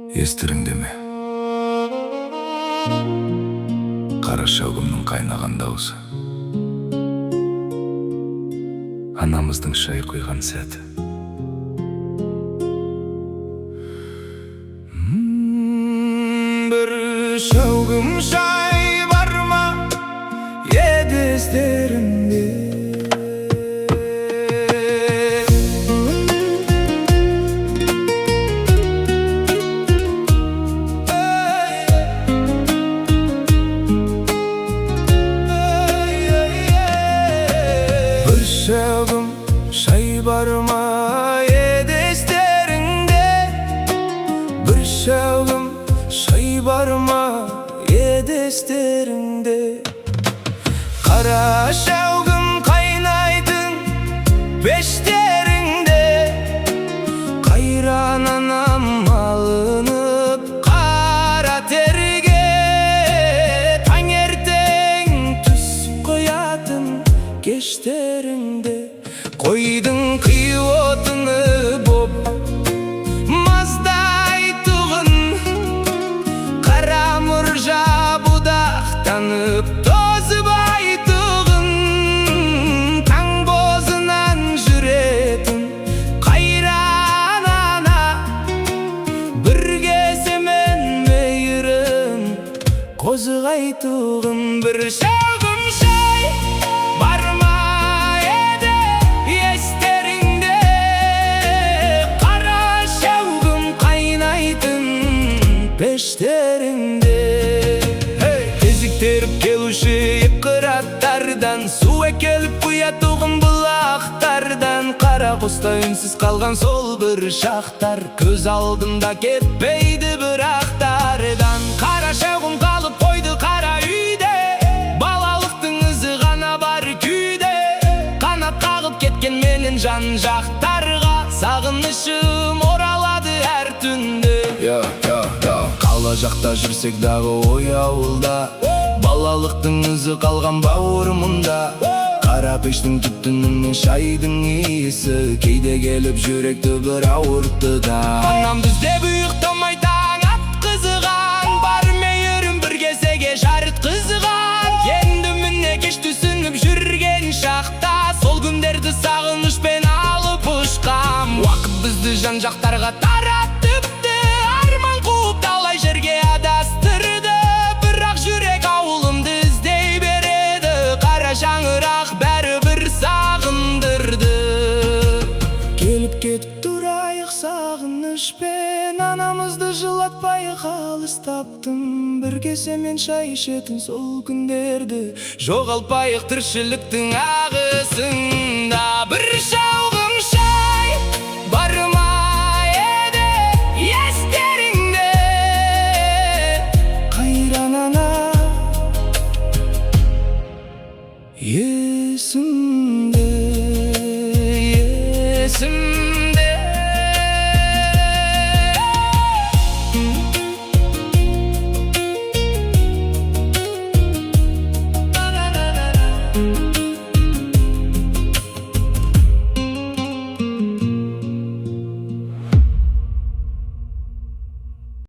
Естеріңдеме? Қара шәугімнің қайнаған дауысы, анамыздың шай құйған сәті. Бір шәугім шай бар ма еді естеріңде? Шәугім шай бар ма еді естеріңде? Бір шәугім шай бар ма еді естеріңде? Қара шәугім қайнайтын пештеріңде, қайран анам алынып қара терге, таңертең түсіп қоятын кештеріңде. Қойдың қи отыны боп маздайтұғын, қара мұржа будақтанып тозып айтұғын, таң бозынан жүретін қайран ана, бір кеземен мейірін қозғайтұғын. Бір шәугім шай бар ма еді естеріңде? Қара шәугім қайнайтын пештеріңде. Кезіктеріп келуші епқыраттардан, су әкеліп құятұғын бұлақтардан, қара құста үнсіз қалған сол бір шақтар, көз алдымда кетпейді бір ақтардан. Қара шәугім қалып қойды қара үйде, балалықтың ізі ғана бар күйде, қанат қағып кеткен менің жан жақтарға, сағынышым оралады әр түнде. Қала жақта жүрсек дағы ой ауылда, балалықтың ізі қалған бауырымында, қара пештің түтінінен шайдың иісі кейде келіп жүректі бір ауыртты да. Анамды іздеп ұйықтамай таң атқызған, бар мейірім бір кезеге жарыт қызған. Енді міне кеш түсініп жүрген шақта, сол күндерді сағынышпен алып ұшқам. Уақыт бізді жан жақтарға таратыпты, арман қуып талай жерге адастырды, бірақ жүрек ауылымды іздей береді, қара шаңырақ бәрібір сағындырды. Келіп кетіп тұрайық сағынышпен, анамызды жылатпайық алыс таптым, бір кесемен шай ішетін сол күндерді жоғалтпайық тіршіліктің ағысында. Бір шәугім шай бар ма еді естеріңде? Қайран ана есімде, есімде.